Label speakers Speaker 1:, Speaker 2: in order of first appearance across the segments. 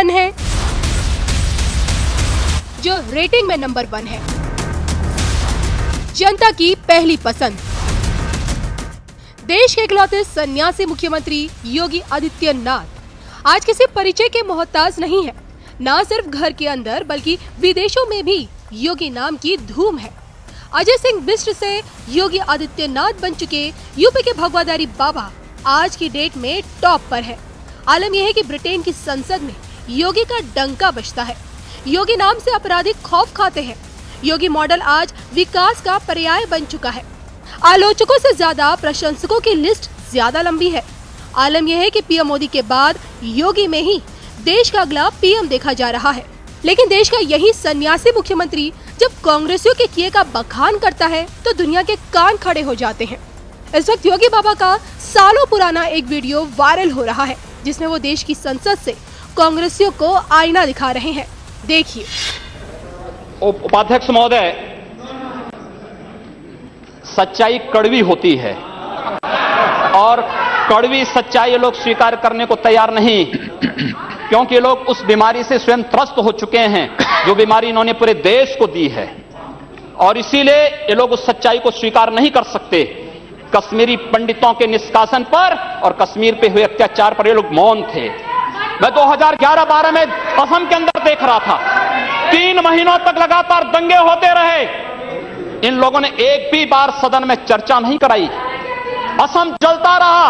Speaker 1: One है, जो rating में नंबर 1 है, जनता की पहली पसंद, देश के इकलौते सन्यासी मुख्यमंत्री योगी आदित्यनाथ आज किसी परिचय के मोहताज नहीं है। न सिर्फ घर के अंदर बल्कि विदेशों में भी योगी नाम की धूम है। अजय सिंह बिष्ट से योगी आदित्यनाथ बन चुके यूपी के भगवादारी बाबा आज की डेट में टॉप पर है। आलम यह है कि ब्रिटेन की संसद में योगी का डंका बजता है। योगी नाम से अपराधी खौफ खाते हैं। योगी मॉडल आज विकास का पर्याय बन चुका है। आलोचकों से ज्यादा प्रशंसकों की लिस्ट ज्यादा लंबी है। आलम यह है कि पीएम मोदी के बाद योगी में ही देश का अगला पीएम देखा जा रहा है। लेकिन देश का यही सन्यासी मुख्यमंत्री जब कांग्रेसियों के किए का बखान करता है तो दुनिया के कान खड़े हो जाते हैं। इस वक्त योगी बाबा का सालों पुराना एक वीडियो वायरल हो रहा है, जिसमें वो देश की संसद से कांग्रेसियों को आईना दिखा रहे हैं। देखिए।
Speaker 2: उपाध्यक्ष महोदय, सच्चाई कड़वी होती है और कड़वी सच्चाई ये लोग स्वीकार करने को तैयार नहीं, क्योंकि लोग उस बीमारी से स्वयं त्रस्त हो चुके हैं जो बीमारी इन्होंने पूरे देश को दी है, और इसीलिए ये लोग उस सच्चाई को स्वीकार नहीं कर सकते। कश्मीरी पंडितों के निष्कासन पर और कश्मीर पे हुए अत्याचार पर ये लोग मौन थे। मैं 2011-12 में असम के अंदर देख रहा था, 3 महीनों तक लगातार दंगे होते रहे। इन लोगों ने एक भी बार सदन में चर्चा नहीं कराई। असम जलता रहा।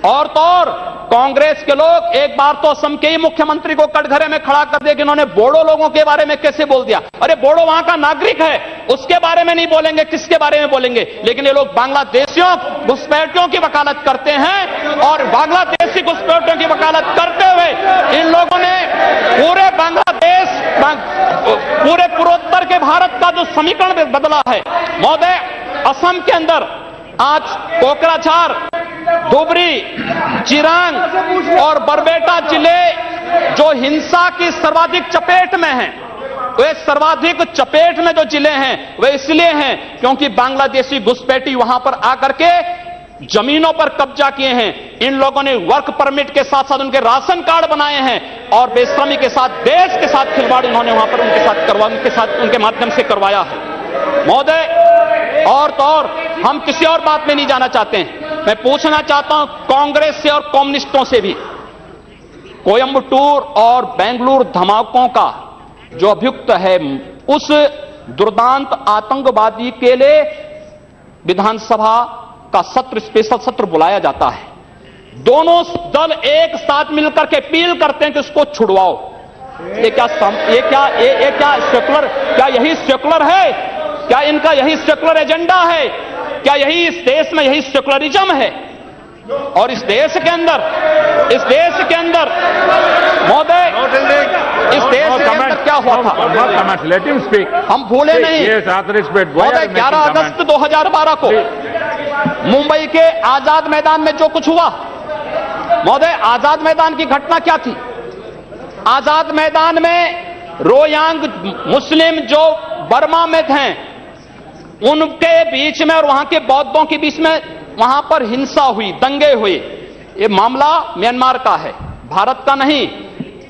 Speaker 2: और तो और कांग्रेस के लोग एक बार तो असम के ही मुख्यमंत्री को कटघरे में खड़ा कर दिया कि इन्होंने बोडो लोगों के बारे में कैसे बोल दिया। अरे बोडो वहां का नागरिक है, उसके बारे में नहीं बोलेंगे, किसके बारे में बोलेंगे? लेकिन ये लोग बांग्लादेशियों घुसपैठियों की वकालत करते हैं, और बांग्लादेशी घुसपैठियों की वकालत करते हुए इन लोगों ने पूरे बांग्लादेश, पूरे पूर्वोत्तर के भारत का जो समीकरण बदला है। महोदय, असम के अंदर आज कोकराझार, धुबरी, चिरांग और बरबेटा जिले जो हिंसा की सर्वाधिक चपेट में हैं, वे सर्वाधिक चपेट में जो जिले हैं वे इसलिए हैं क्योंकि बांग्लादेशी घुसपैठी वहां पर आकर के जमीनों पर कब्जा किए हैं। इन लोगों ने वर्क परमिट के साथ साथ उनके राशन कार्ड बनाए हैं और बेश्रमी के साथ, देश के साथ खिलवाड़ उन्होंने वहां पर उनके माध्यम से करवाया है। महोदय, और तो और हम किसी और बात में नहीं जाना चाहते हैं। मैं पूछना चाहता हूं कांग्रेस से और कम्युनिस्टों से भी, कोयंबटूर और बेंगलुरु धमाकों का जो अभियुक्त है, उस दुर्दांत आतंकवादी के लिए विधानसभा का सत्र, स्पेशल सत्र बुलाया जाता है। दोनों दल एक साथ मिलकर के अपील करते हैं कि उसको छुड़वाओ। ये क्या सेकुलर, क्या यही सेकुलर है? क्या इनका यही सेकुलर एजेंडा है? क्या यही इस देश में यही सेकुलरिज्म है? और इस देश के अंदर महोदय, इस देश के अंदर क्या हुआ था हम भूले नहीं। महोदय, 11 अगस्त 2012 को मुंबई के आजाद मैदान में जो कुछ हुआ, महोदय, आजाद मैदान की घटना क्या थी? आजाद मैदान में रोयांग मुस्लिम जो बर्मा में थे, उनके बीच में और वहां के बौद्धों के बीच में वहां पर हिंसा हुई, दंगे हुए। ये मामला म्यांमार का है, भारत का नहीं।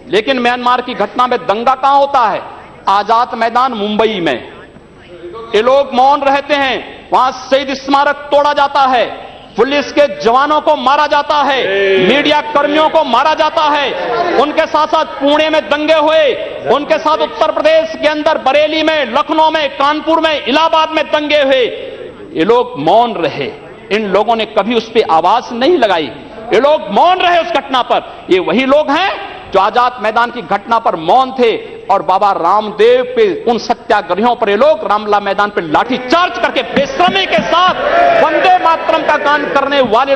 Speaker 2: लेकिन म्यांमार की घटना में दंगा कहां होता है? आजाद मैदान मुंबई में। ये लोग मौन रहते हैं, वहां शहीद स्मारक तोड़ा जाता है, पुलिस के जवानों को मारा जाता है, मीडिया कर्मियों को मारा जाता है। उनके साथ साथ पुणे में दंगे हुए, उनके साथ उत्तर प्रदेश के अंदर बरेली में, लखनऊ में, कानपुर में, इलाहाबाद में दंगे हुए। ये लोग मौन रहे, इन लोगों ने कभी उस पर आवाज नहीं लगाई। ये लोग मौन रहे उस घटना पर। ये वही लोग हैं जो आजाद मैदान की घटना पर मौन थे, और बाबा रामदेव पे, उन सत्याग्रहियों पर ये लोग रामला मैदान पर लाठी चार्ज करके बेशर्मी के साथ वंदे मातरम का गान करने वाले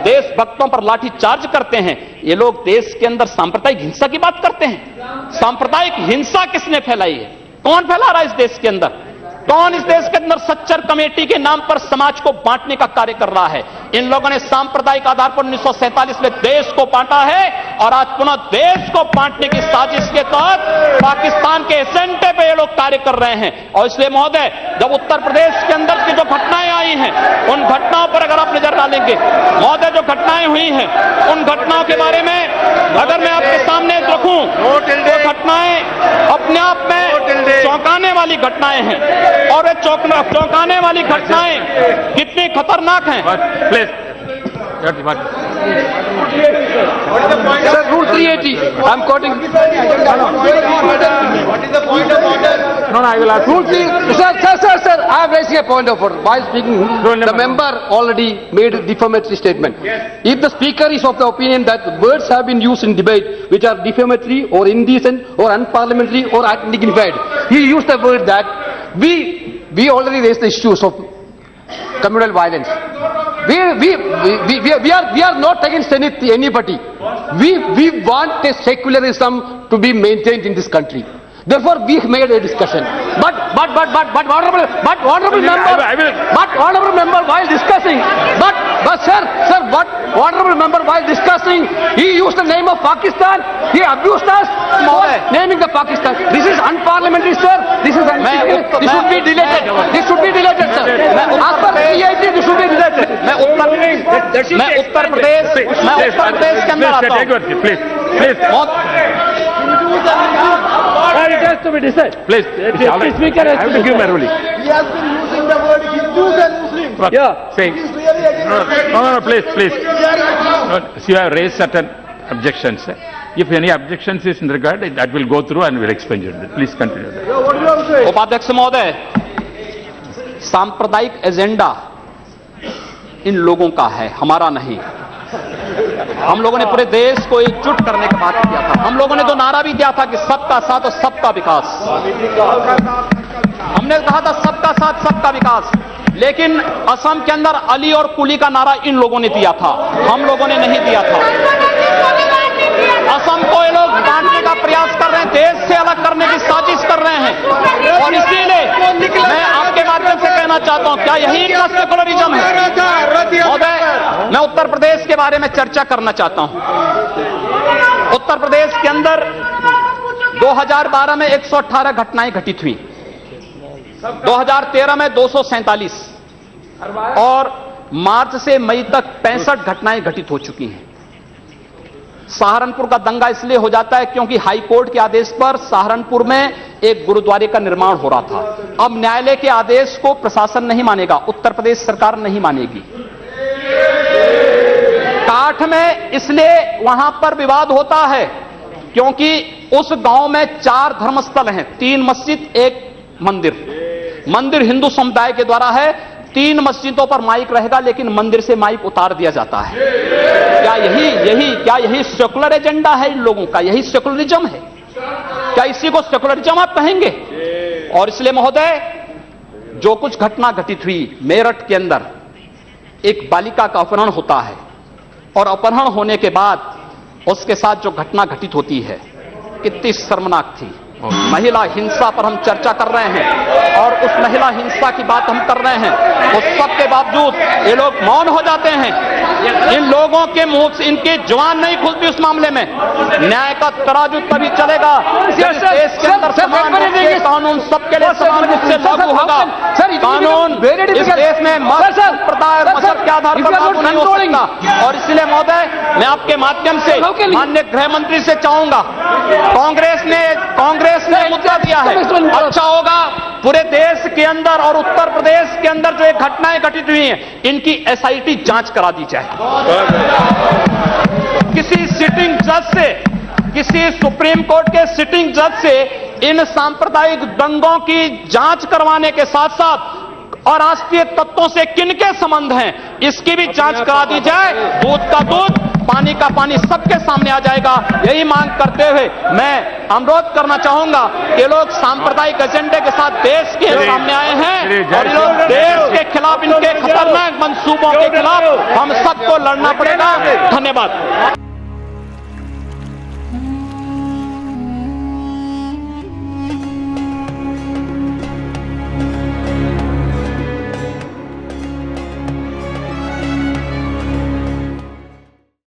Speaker 2: देशभक्तों पर लाठी चार्ज करते हैं। ये लोग देश के अंदर सांप्रदायिक हिंसा की बात करते हैं। सांप्रदायिक हिंसा किसने फैलाई है? कौन फैला रहा है इस देश के अंदर? कौन इस देश के अंदर सच्चर कमेटी के नाम पर समाज को बांटने का कार्य कर रहा है? इन लोगों ने सांप्रदायिक आधार पर 1947 में देश को बांटा है, और आज पुनः देश को बांटने की साजिश के तहत पाकिस्तान के एजेंडे पे ये लोग कार्य कर रहे हैं। और इसलिए महोदय, जब उत्तर प्रदेश के अंदर की जो घटनाएं आई हुई हैं उन घटनाओं पर अगर आप नजर डालेंगे, महोदय जो घटनाएं हुई हैं उन घटनाओं के बारे में अगर मैं आपके सामने रखूं तो घटनाएं अपने आप में चौंकाने वाली घटनाएं हैं। और ये चौंकाने वाली घटनाएं कितनी खतरनाक हैं।
Speaker 3: Sir, Rule 380. I'm quoting.
Speaker 4: What is the point of order?
Speaker 3: No, I will ask. Rule 3. Sir. I am raising a point of order. While speaking, the member already made a defamatory statement. If the speaker is of the opinion that words have been used in debate which are defamatory or indecent or unparliamentary or undignified, he used the word that we already raised the issues of communal violence. We are not against anybody. We want a secularism to be maintained in this country. Therefore, we made a discussion. But honorable member, while discussing, honorable member, while discussing, he used the name of Pakistan. He abused us for naming the Pakistan. This is unparliamentary, sir. This is this should be deleted. This should be deleted, sir. As per CIT, this should be deleted.
Speaker 2: मैं उत्तर प्रदेश के अंदर आता हूं।
Speaker 3: It has to be decided. Please, speaker has to give my ruling.
Speaker 4: He has been using the word Hindus and Muslims.
Speaker 3: Yeah.
Speaker 4: It is really against
Speaker 5: No, please. No, you have raised certain objections. If any objections is in regard, that will go through and will explain it. Please continue.
Speaker 4: What do you have to say?
Speaker 2: उपाध्यक्ष महोदय, सांप्रदायिक agenda इन लोगों का है, हमारा नहीं। हम लोगों ने पूरे देश को एकजुट करने का बात किया था। हम लोगों ने तो नारा भी दिया था कि सबका साथ और सबका विकास। हमने कहा था सबका साथ सबका विकास, लेकिन असम के अंदर अली और कुली का नारा इन लोगों ने दिया था, हम लोगों ने नहीं दिया था। असम को ये लोग बांटने का प्रयास कर रहे हैं, देश से अलग करने की साजिश कर रहे हैं। और इसीलिए मैं आपके माध्यम से कहना चाहता हूं, क्या यही इनका सेकुलरिज्म है? महोदय, मैं उत्तर प्रदेश के बारे में चर्चा करना चाहता हूं। उत्तर प्रदेश के अंदर 2012 में 118 घटनाएं घटित हुई, 2013 में 247 और मार्च से मई तक 65 घटनाएं घटित हो चुकी हैं। सहारनपुर का दंगा इसलिए हो जाता है क्योंकि हाई कोर्ट के आदेश पर सहारनपुर में एक गुरुद्वारे का निर्माण हो रहा था। अब न्यायालय के आदेश को प्रशासन नहीं मानेगा, उत्तर प्रदेश सरकार नहीं मानेगी। काठ में इसलिए वहां पर विवाद होता है क्योंकि उस गांव में 4 धर्मस्थल हैं, 3 मस्जिद, 1 मंदिर। मंदिर हिंदू समुदाय के द्वारा है, 3 मस्जिदों पर माइक रहेगा लेकिन मंदिर से माइक उतार दिया जाता है। क्या यही सेकुलर एजेंडा है इन लोगों का? यही सेकुलरिज्म है? क्या इसी को सेकुलरिज्म आप कहेंगे? और इसलिए महोदय, जो कुछ घटना घटित हुई मेरठ के अंदर, एक बालिका का अपहरण होता है और अपहरण होने के बाद उसके साथ जो घटना घटित होती है कितनी शर्मनाक थी। महिला हिंसा पर हम चर्चा कर रहे हैं और उस महिला हिंसा की बात हम कर रहे हैं, उस सब के बावजूद ये लोग मौन हो जाते हैं। इन लोगों के मुंह से इनकी जुबान नहीं खुलती उस मामले में। न्याय का तराजू तभी चलेगा जब देश के अंदर समान रूप से कानून सबके लिए समान रूप से लागू होगा। कानून इस देश में मत संप्रदाय और मजहब के आधार पर लागू नहीं हो सकता। और इसलिए महोदय, मैं आपके माध्यम से माननीय गृह मंत्री से चाहूंगा, कांग्रेस ने मुद्दा दिया है, अच्छा होगा पूरे देश के अंदर और उत्तर प्रदेश के अंदर जो घटनाएं घटित हुई हैं इनकी एसआईटी जांच करा दी जाए। किसी सिटिंग जज से, किसी सुप्रीम कोर्ट के सिटिंग जज से इन सांप्रदायिक दंगों की जांच करवाने के साथ साथ और राष्ट्रीय तत्वों से किनके संबंध हैं इसकी भी जांच करा दी जाए। दूध का दूध, पानी का पानी सबके सामने आ जाएगा। यही मांग करते हुए मैं अनुरोध करना चाहूंगा कि लोग सांप्रदायिक एजेंडे के साथ देश के सामने आए हैं और लोग देश के खिलाफ, इनके खतरनाक मंसूबों के खिलाफ हम सबको लड़ना पड़ेगा। धन्यवाद।